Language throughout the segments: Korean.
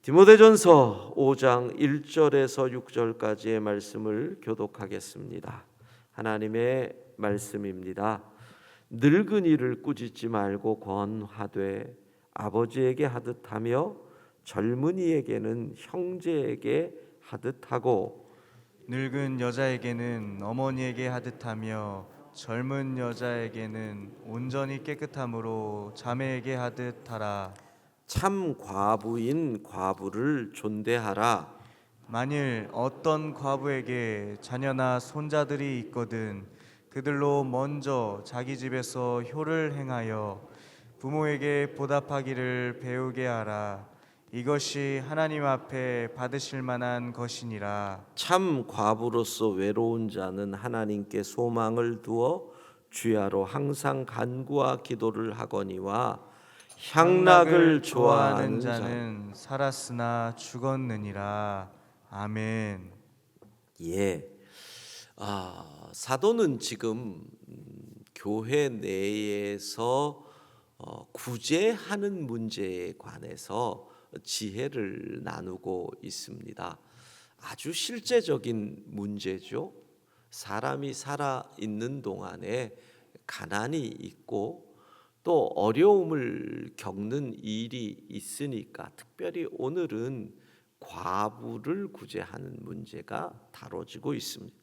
디모데전서 5장 1절에서 6절까지의 말씀을 교독하겠습니다. 하나님의 말씀입니다. 늙은이를 꾸짖지 말고 권하되 아버지에게 하듯하며 젊은이에게는 형제에게 하듯하고 늙은 여자에게는 어머니에게 하듯하며 젊은 여자에게는 온전히 깨끗함으로 자매에게 하듯하라. 참 과부인 과부를 존대하라. 만일 어떤 과부에게 자녀나 손자들이 있거든 그들로 먼저 자기 집에서 효를 행하여 부모에게 보답하기를 배우게 하라. 이것이 하나님 앞에 받으실 만한 것이니라. 참 과부로서 외로운 자는 하나님께 소망을 두어 주야로 항상 간구와 기도를 하거니와 향락을 좋아하는 자는 살았으나 죽었느니라. 아멘. 사도는 지금 교회 내에서 구제하는 문제에 관해서 지혜를 나누고 있습니다. 아주 실제적인 문제죠. 사람이 살아 있는 동안에 가난이 있고 또 어려움을 겪는 일이 있으니까 특별히 오늘은 과부를 구제하는 문제가 다뤄지고 있습니다.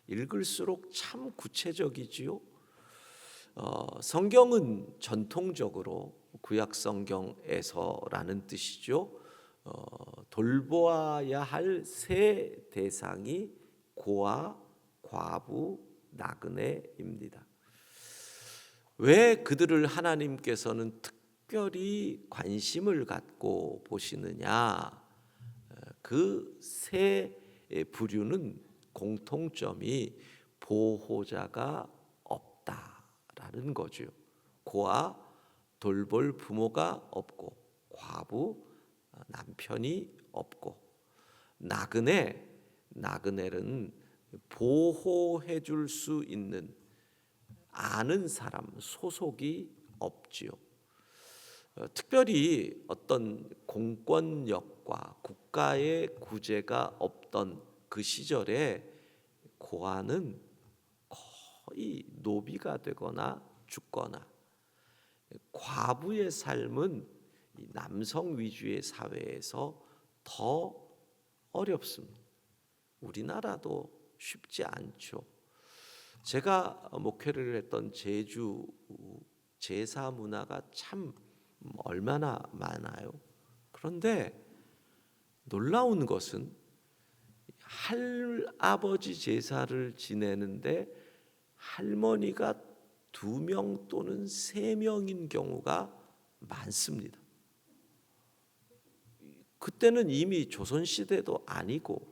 읽을수록 참 구체적이지요. 성경은 전통적으로 구약 성경에서라는 뜻이죠. 돌보아야 할 세 대상이 고아, 과부, 나그네입니다. 왜 그들을 하나님께서는 특별히 관심을 갖고 보시느냐? 그 세 부류는 공통점이 보호자가 없다라는 거죠. 고아, 돌볼 부모가 없고, 과부, 남편이 없고, 나그네는 보호해 줄 수 있는 아는 사람, 소속이 없지요. 특별히 어떤 공권력과 국가의 구제가 없던 그 시절에 고아는 거의 노비가 되거나 죽거나, 과부의 삶은 남성 위주의 사회에서 더 어렵습니다. 우리나라도 쉽지 않죠. 제가 목회를 했던 제주 제사 문화가 참 얼마나 많아요. 그런데 놀라운 것은 할아버지 제사를 지내는데 할머니가 2명 또는 3명인 경우가 많습니다. 그때는 이미 조선시대도 아니고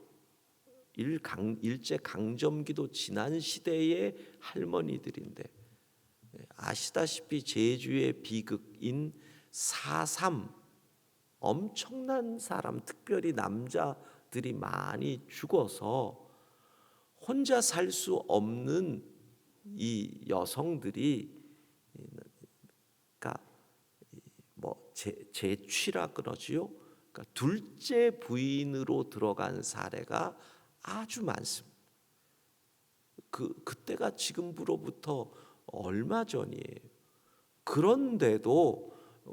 일제 강점기도 지난 시대의 할머니들인데, 아시다시피 제주의 비극인 4.3 엄청난 사람, 특별히 남자들이 많이 죽어서 혼자 살 수 없는 이 여성들이, 그러니까 재취라 그러지요. 그러니까 둘째 부인으로 들어간 사례가 아주 많습니다. 그때가 지금으로부터 얼마 전이에요. 그런데도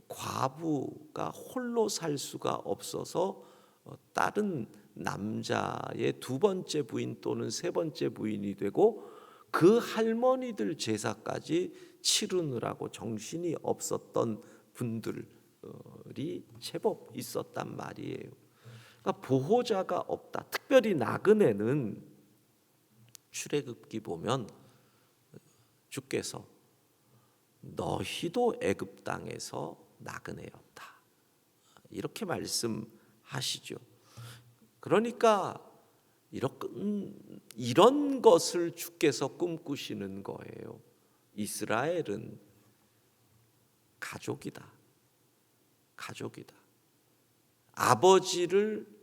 과부가 홀로 살 수가 없어서 다른 남자의 2번째 부인 또는 3번째 부인이 되고, 그 할머니들 제사까지 치르느라고 정신이 없었던 분들이 제법 있었단 말이에요. 그러니까 보호자가 없다. 특별히 나그네는 출애굽기 보면 주께서 너희도 애굽 땅에서 나그네였다, 이렇게 말씀하시죠. 그러니까 이런 것을 주께서 꿈꾸시는 거예요. 이스라엘은 가족이다. 아버지를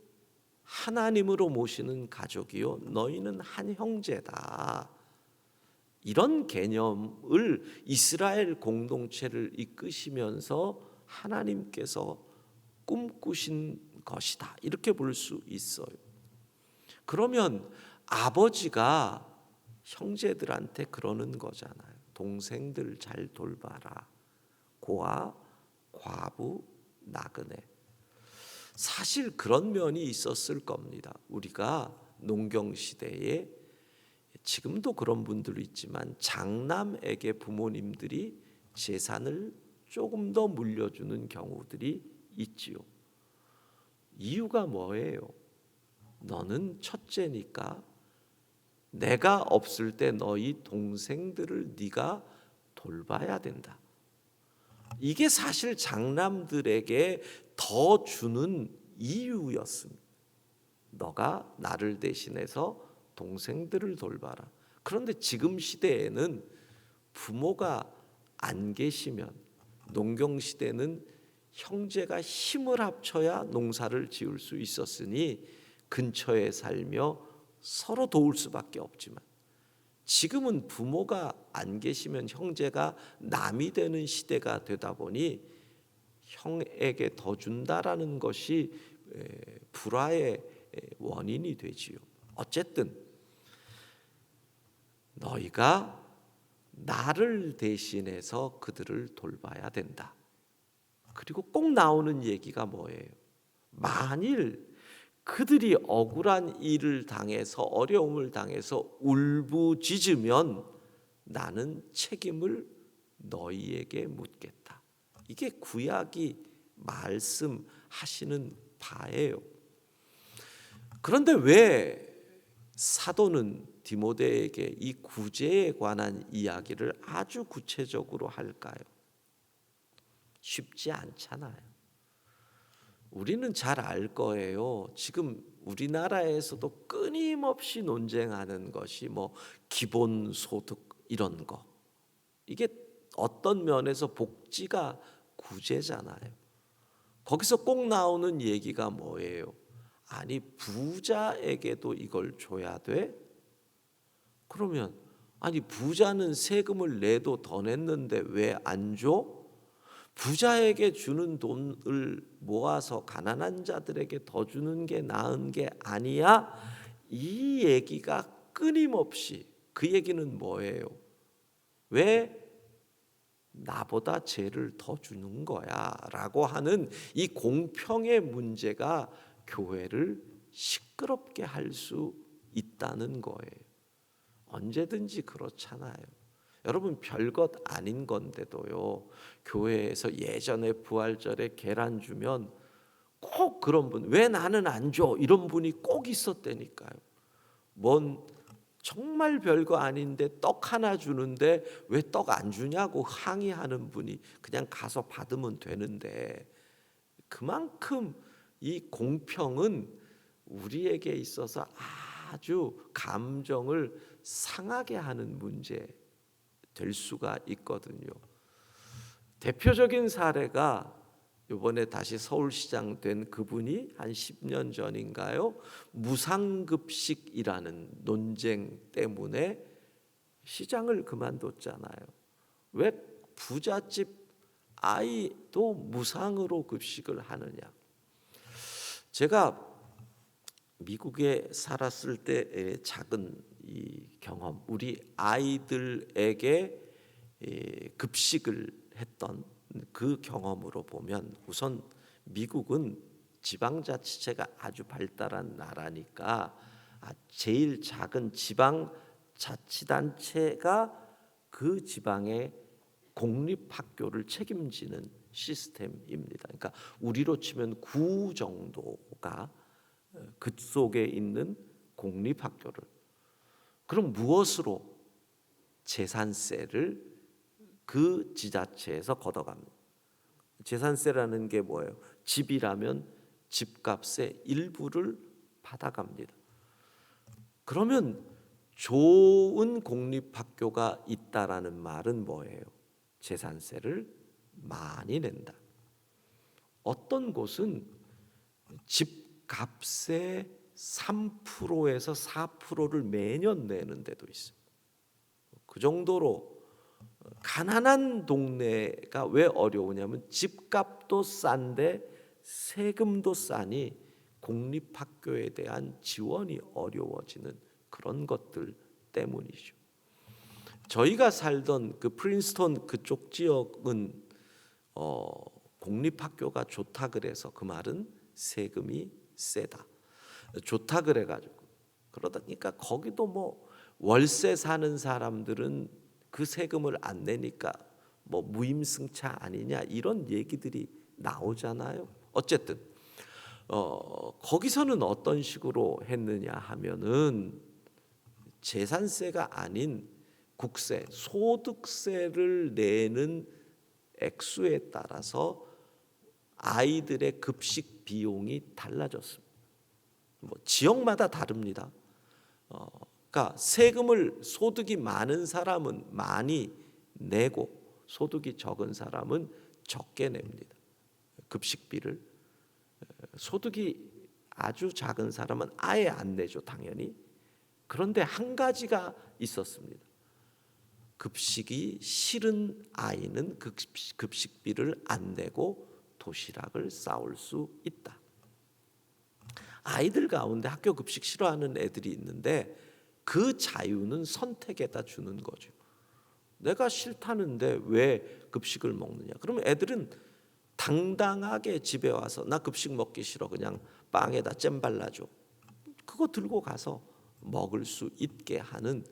하나님으로 모시는 가족이요, 너희는 한 형제다. 이런 개념을 이스라엘 공동체를 이끄시면서 하나님께서 꿈꾸신 것이다. 이렇게 볼 수 있어요. 그러면 아버지가 형제들한테 그러는 거잖아요. 동생들 잘 돌봐라. 고아, 과부, 나그네. 사실 그런 면이 있었을 겁니다. 우리가 농경 시대에 지금도 그런 분들이 있지만 장남에게 부모님들이 재산을 조금 더 물려주는 경우들이 있지요. 이유가 뭐예요? 너는 첫째니까 내가 없을 때 너희 동생들을 네가 돌봐야 된다. 이게 사실 장남들에게 더 주는 이유였습니다. 너가 나를 대신해서 동생들을 돌봐라. 그런데 지금 시대에는 부모가 안 계시면, 농경 시대는 형제가 힘을 합쳐야 농사를 지을 수 있었으니 근처에 살며 서로 도울 수밖에 없지만, 지금은 부모가 안 계시면 형제가 남이 되는 시대가 되다 보니 형에게 더 준다라는 것이 불화의 원인이 되지요. 어쨌든 너희가 나를 대신해서 그들을 돌봐야 된다. 그리고 꼭 나오는 얘기가 뭐예요? 만일 그들이 억울한 일을 당해서 어려움을 당해서 울부짖으면 나는 책임을 너희에게 묻겠다. 이게 구약이 말씀하시는 바예요. 그런데 왜 사도는 디모데에게 이 구제에 관한 이야기를 아주 구체적으로 할까요? 쉽지 않잖아요. 우리는 잘 알 거예요. 지금 우리나라에서도 끊임없이 논쟁하는 것이 뭐 기본소득 이런 거. 이게 어떤 면에서 복지가 구제잖아요. 거기서 꼭 나오는 얘기가 뭐예요? 아니, 부자에게도 이걸 줘야 돼? 그러면 아니, 부자는 세금을 내도 더 냈는데 왜 안 줘? 부자에게 주는 돈을 모아서 가난한 자들에게 더 주는 게 나은 게 아니야? 이 얘기가 끊임없이, 그 얘기는 뭐예요? 왜 나보다 죄를 더 주는 거야? 라고 하는 이 공평의 문제가 교회를 시끄럽게 할 수 있다는 거예요. 언제든지 그렇잖아요. 여러분, 별것 아닌 건데도요, 교회에서 예전에 부활절에 계란 주면 꼭 그런 분, 왜 나는 안 줘? 이런 분이 꼭 있었다니까요. 뭔 정말 별거 아닌데 떡 하나 주는데 왜 떡 안 주냐고 항의하는 분이 그냥 가서 받으면 되는데, 그만큼 이 공평은 우리에게 있어서 아주 감정을 상하게 하는 문제 될 수가 있거든요. 대표적인 사례가 이번에 다시 서울시장 된 그분이 한 10년 전인가요? 무상급식이라는 논쟁 때문에 시장을 그만뒀잖아요. 왜 부잣집 아이도 무상으로 급식을 하느냐? 제가 미국에 살았을 때의 작은 이 경험, 우리 아이들에게 급식을 했던 그 경험으로 보면, 우선 미국은 지방자치제가 아주 발달한 나라니까 제일 작은 지방자치단체가 그 지방의 공립학교를 책임지는 시스템입니다. 그러니까 우리로 치면 구 정도가 그 속에 있는 공립학교를, 그럼 무엇으로 재산세를 그 지자체에서 걷어갑니다. 재산세라는 게 뭐예요? 집이라면 집값의 일부를 받아갑니다. 그러면 좋은 공립학교가 있다라는 말은 뭐예요? 재산세를 많이 낸다. 어떤 곳은 집값의 3%에서 4%를 매년 내는 데도 있어요. 그 정도로 가난한 동네가 왜 어려우냐면 집값도 싼데 세금도 싸니 공립학교에 대한 지원이 어려워지는 그런 것들 때문이죠. 저희가 살던 그 프린스턴 그쪽 지역은 공립학교가 좋다 그래서 그 말은 세금이 세다. 좋다 그래가지고 그러다니까 거기도 뭐 월세 사는 사람들은 그 세금을 안 내니까 뭐 무임승차 아니냐 이런 얘기들이 나오잖아요. 어쨌든 거기서는 어떤 식으로 했느냐 하면은 재산세가 아닌 국세, 소득세를 내는 액수에 따라서 아이들의 급식 비용이 달라졌습니다. 뭐 지역마다 다릅니다. 그러니까 세금을 소득이 많은 사람은 많이 내고 소득이 적은 사람은 적게 냅니다. 급식비를. 소득이 아주 작은 사람은 아예 안 내죠, 당연히. 그런데 한 가지가 있었습니다. 급식이 싫은 아이는 급식비를 안 내고 도시락을 싸올 수 있다. 아이들 가운데 학교 급식 싫어하는 애들이 있는데 그 자유는 선택에다 주는 거죠. 내가 싫다는데 왜 급식을 먹느냐? 그러면 애들은 당당하게 집에 와서 나 급식 먹기 싫어, 그냥 빵에다 잼 발라줘. 그거 들고 가서 먹을 수 있게 하는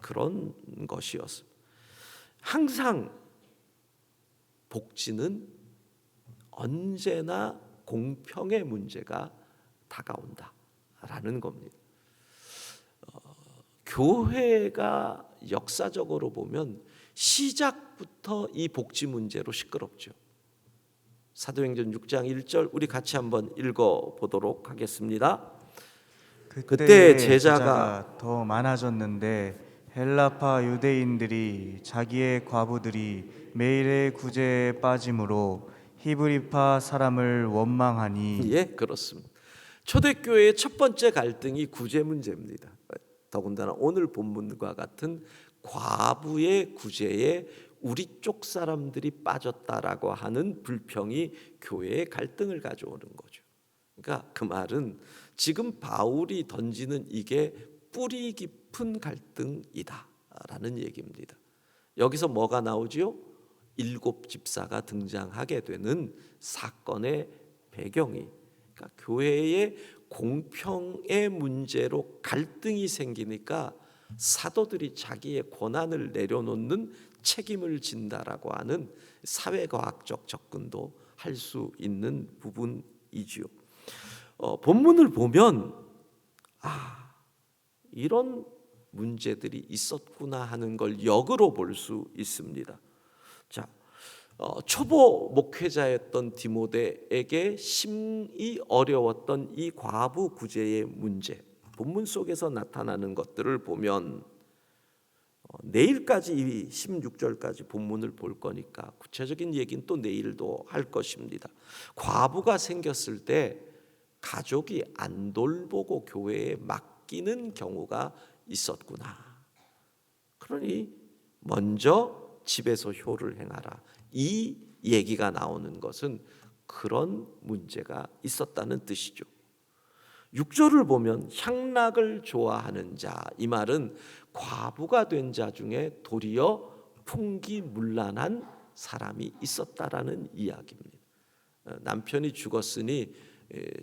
그런 것이었습니다. 항상 복지는 언제나 공평의 문제가 다가온다라는 겁니다. 교회가 역사적으로 보면 시작부터 이 복지 문제로 시끄럽죠. 사도행전 6장 1절 우리 같이 한번 읽어보도록 하겠습니다. 그때 제자가 더 많아졌는데 헬라파 유대인들이 자기의 과부들이 매일의 구제에 빠짐으로 히브리파 사람을 원망하니 예, 그렇습니다. 초대교회의 첫 번째 갈등이 구제 문제입니다. 더군다나 오늘 본문과 같은 과부의 구제에 우리 쪽 사람들이 빠졌다라고 하는 불평이 교회의 갈등을 가져오는 거죠. 그러니까 그 말은 지금 바울이 던지는 이게 뿌리 깊은 갈등이다라는 얘기입니다. 여기서 뭐가 나오지요? 7 집사가 등장하게 되는 사건의 배경이, 그러니까 교회의 공평의 문제로 갈등이 생기니까 사도들이 자기의 권한을 내려놓는 책임을 진다라고 하는 사회과학적 접근도 할 수 있는 부분이지요. 본문을 보면 이런 문제들이 있었구나 하는 걸 역으로 볼 수 있습니다. 자, 초보 목회자였던 디모데에게 심히 어려웠던 이 과부 구제의 문제, 본문 속에서 나타나는 것들을 보면 내일까지 이 16절까지 본문을 볼 거니까 구체적인 얘기는 또 내일도 할 것입니다. 과부가 생겼을 때 가족이 안 돌보고 교회에 맡기는 경우가 있었구나. 그러니 먼저 집에서 효를 행하라. 이 얘기가 나오는 것은 그런 문제가 있었다는 뜻이죠. 6절을 보면 향락을 좋아하는 자, 이 말은 과부가 된 자 중에 도리어 풍기문란한 사람이 있었다라는 이야기입니다. 남편이 죽었으니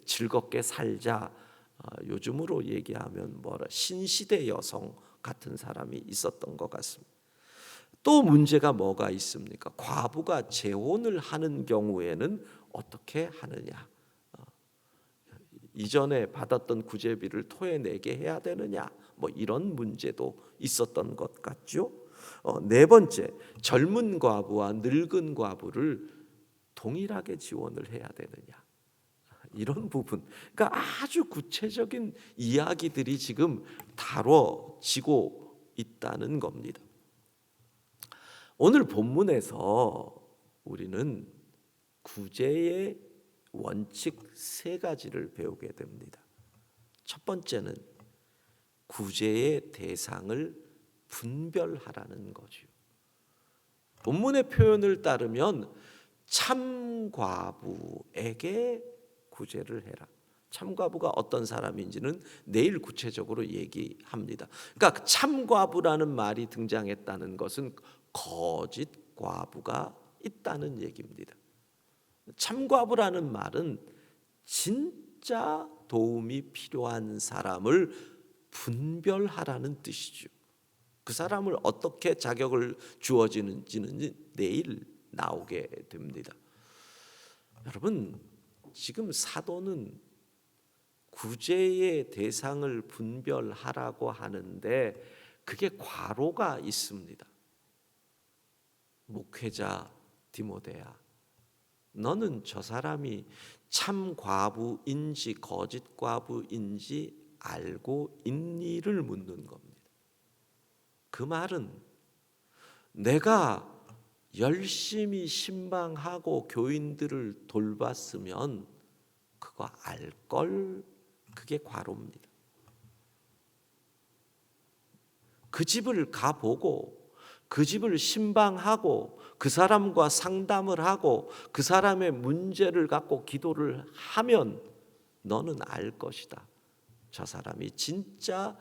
즐겁게 살자, 요즘으로 얘기하면 신시대 여성 같은 사람이 있었던 것 같습니다. 또 문제가 뭐가 있습니까? 과부가 재혼을 하는 경우에는 어떻게 하느냐? 이전에 받았던 구제비를 토해내게 해야 되느냐? 이런 문제도 있었던 것 같죠. 네 번째, 젊은 과부와 늙은 과부를 동일하게 지원을 해야 되느냐? 이런 부분, 그러니까 아주 구체적인 이야기들이 지금 다뤄지고 있다는 겁니다. 오늘 본문에서 우리는 구제의 원칙 3가지를 배우게 됩니다. 첫 번째는 구제의 대상을 분별하라는 거죠. 본문의 표현을 따르면 참과부에게 구제를 해라. 참과부가 어떤 사람인지는 내일 구체적으로 얘기합니다. 그러니까 참과부라는 말이 등장했다는 것은 거짓 과부가 있다는 얘기입니다. 참과부라는 말은 진짜 도움이 필요한 사람을 분별하라는 뜻이죠. 그 사람을 어떻게 자격을 주어지는지는 내일 나오게 됩니다. 여러분, 지금 사도는 구제의 대상을 분별하라고 하는데 그게 과로가 있습니다. 목회자 디모데야, 너는 저 사람이 참 과부인지 거짓 과부인지 알고 있니를 묻는 겁니다. 그 말은 내가 열심히 신방하고 교인들을 돌봤으면 그거 알걸, 그게 과로입니다. 그 집을 가보고 그 집을 신방하고 그 사람과 상담을 하고 그 사람의 문제를 갖고 기도를 하면 너는 알 것이다. 저 사람이 진짜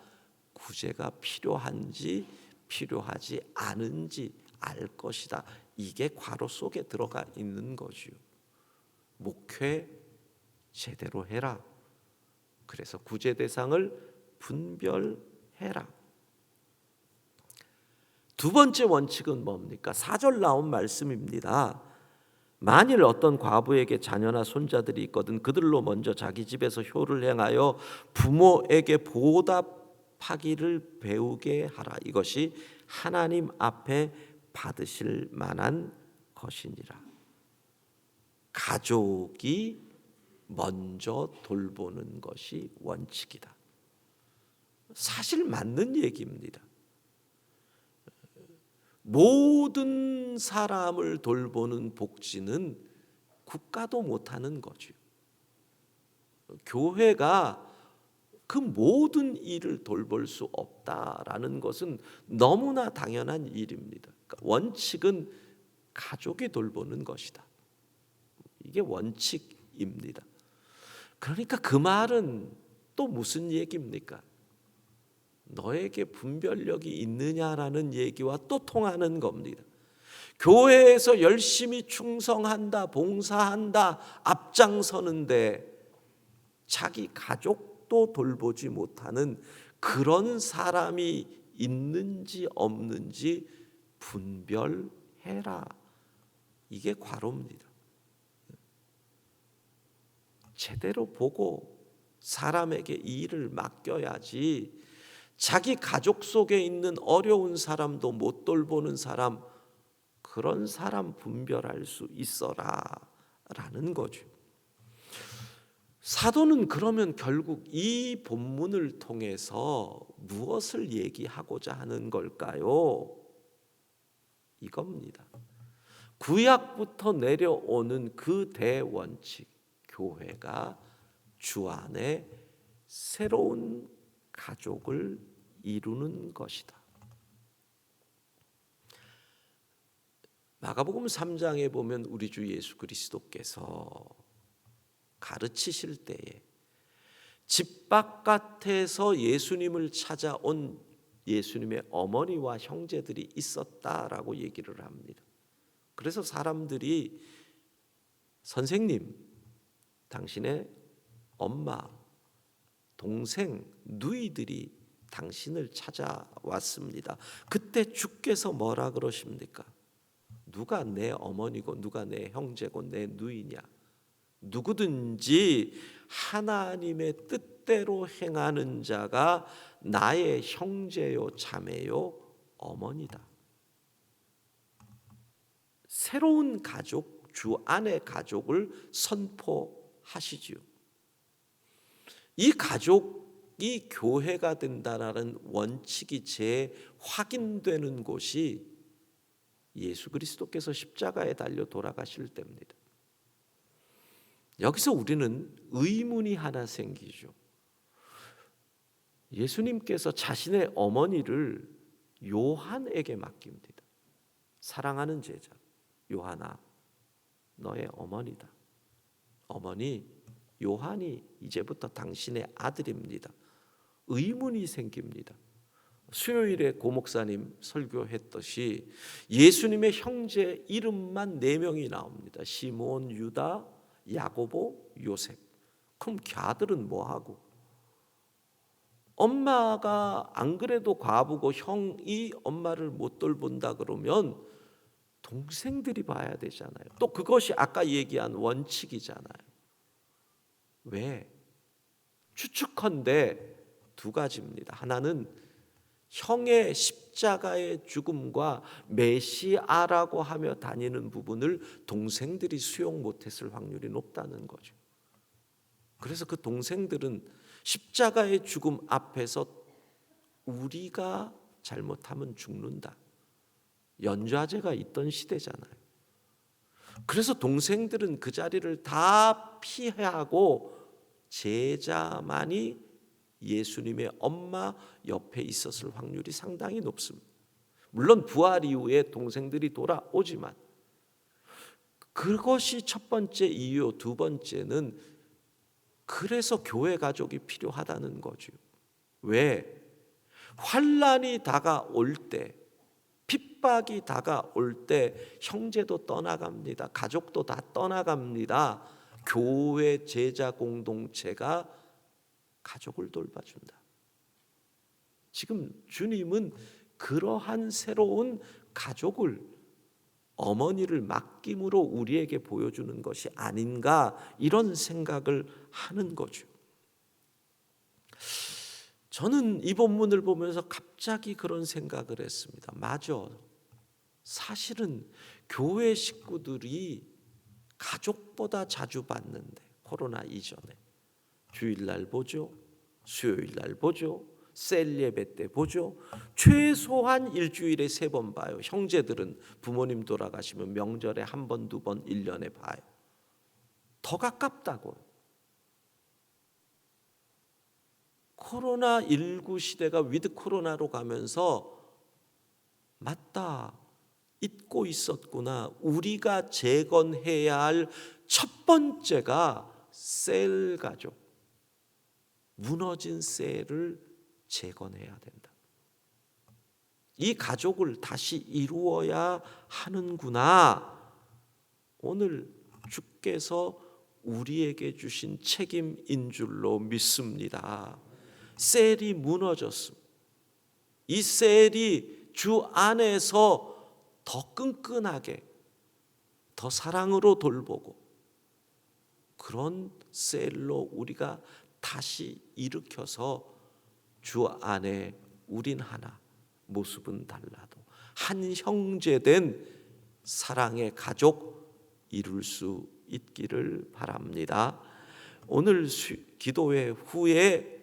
구제가 필요한지 필요하지 않은지 알 것이다. 이게 과로 속에 들어가 있는 거지요. 목회 제대로 해라. 그래서 구제 대상을 분별해라. 두 번째 원칙은 뭡니까? 4절 나온 말씀입니다. 만일 어떤 과부에게 자녀나 손자들이 있거든 그들로 먼저 자기 집에서 효를 행하여 부모에게 보답하기를 배우게 하라. 이것이 하나님 앞에 받으실 만한 것이니라. 가족이 먼저 돌보는 것이 원칙이다. 사실 맞는 얘기입니다. 모든 사람을 돌보는 복지는 국가도 못하는 거죠. 교회가 그 모든 일을 돌볼 수 없다라는 것은 너무나 당연한 일입니다. 그러니까 원칙은 가족이 돌보는 것이다. 이게 원칙입니다. 그러니까 그 말은 또 무슨 얘기입니까? 너에게 분별력이 있느냐라는 얘기와 또 통하는 겁니다. 교회에서 열심히 충성한다, 봉사한다, 앞장서는데 자기 가족도 돌보지 못하는 그런 사람이 있는지 없는지 분별해라. 이게 과로입니다. 제대로 보고 사람에게 이 일을 맡겨야지 자기 가족 속에 있는 어려운 사람도 못 돌보는 사람, 그런 사람 분별할 수 있어라 라는 거죠. 사도는 그러면 결국 이 본문을 통해서 무엇을 얘기하고자 하는 걸까요? 이겁니다. 구약부터 내려오는 그 대원칙, 교회가 주 안에 새로운 가족을 이루는 것이다. 마가복음 3장에 보면 우리 주 예수 그리스도께서 가르치실 때에 집 바깥에서 예수님을 찾아온 예수님의 어머니와 형제들이 있었다라고 얘기를 합니다. 그래서 사람들이 선생님, 당신의 엄마, 동생, 누이들이 당신을 찾아왔습니다. 그때 주께서 뭐라 그러십니까? 누가 내 어머니고 누가 내 형제고 내 누이냐? 누구든지 하나님의 뜻대로 행하는 자가 나의 형제요 자매요 어머니다. 새로운 가족, 주 안의 가족을 선포하시지요. 이 가족이 교회가 된다는 원칙이 재확인되는 곳이 예수 그리스도께서 십자가에 달려 돌아가실 때입니다. 여기서 우리는 의문이 하나 생기죠. 예수님께서 자신의 어머니를 요한에게 맡깁니다. 사랑하는 제자 요한아, 너의 어머니다. 어머니, 요한이 이제부터 당신의 아들입니다. 의문이 생깁니다. 수요일에 고목사님 설교했듯이 예수님의 형제 이름만 4명이 나옵니다. 시몬, 유다, 야고보, 요셉. 그럼 걔들은 뭐하고? 엄마가 안 그래도 과부고 형이 엄마를 못 돌본다 그러면 동생들이 봐야 되잖아요. 또 그것이 아까 얘기한 원칙이잖아요. 왜? 추측컨대 2가지입니다. 하나는 형의 십자가의 죽음과 메시아라고 하며 다니는 부분을 동생들이 수용 못했을 확률이 높다는 거죠. 그래서 그 동생들은 십자가의 죽음 앞에서 우리가 잘못하면 죽는다. 연좌제가 있던 시대잖아요. 그래서 동생들은 그 자리를 다 피하고 제자만이 예수님의 엄마 옆에 있었을 확률이 상당히 높습니다. 물론 부활 이후에 동생들이 돌아오지만 그것이 첫 번째 이유. 2번째는 그래서 교회 가족이 필요하다는 거죠. 왜? 환난이 다가올 때, 핍박이 다가올 때 형제도 떠나갑니다. 가족도 다 떠나갑니다. 교회 제자 공동체가 가족을 돌봐준다. 지금 주님은 그러한 새로운 가족을, 어머니를 맡김으로 우리에게 보여주는 것이 아닌가, 이런 생각을 하는 거죠. 저는 이 본문을 보면서 갑자기 그런 생각을 했습니다. 맞아. 사실은 교회 식구들이 가족보다 자주 봤는데, 코로나 이전에 주일날 보죠, 수요일날 보죠, 셀 예배 때 보죠. 최소한 일주일에 3번 봐요. 형제들은 부모님 돌아가시면 명절에 1번, 2번 1년에 봐요. 더 가깝다고. 코로나19 시대가 위드 코로나로 가면서 맞다, 잊고 있었구나. 우리가 재건해야 할 첫 번째가 셀 가족, 무너진 셀을 재건해야 된다. 이 가족을 다시 이루어야 하는구나. 오늘 주께서 우리에게 주신 책임인 줄로 믿습니다. 셀이 무너졌습니다. 이 셀이 주 안에서 더 끈끈하게, 더 사랑으로 돌보고, 그런 셀로 우리가 다시 일으켜서 주 안에 우린 하나, 모습은 달라도 한 형제된 사랑의 가족 이룰 수 있기를 바랍니다. 오늘 기도회 후에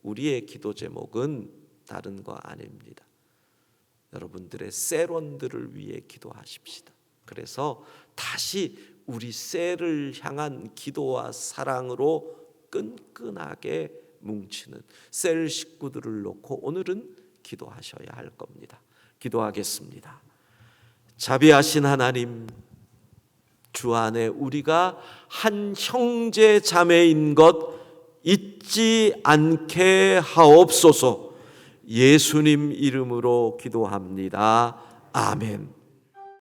우리의 기도 제목은 다른 거 아닙니다. 여러분들의 셀원들을 위해 기도하십시다. 그래서 다시 우리 셀을 향한 기도와 사랑으로 끈끈하게 뭉치는 셀 식구들을 놓고 오늘은 기도하셔야 할 겁니다. 기도하겠습니다. 자비하신 하나님, 주 안에 우리가 한 형제 자매인 것 잊지 않게 하옵소서. 예수님 이름으로 기도합니다. 아멘.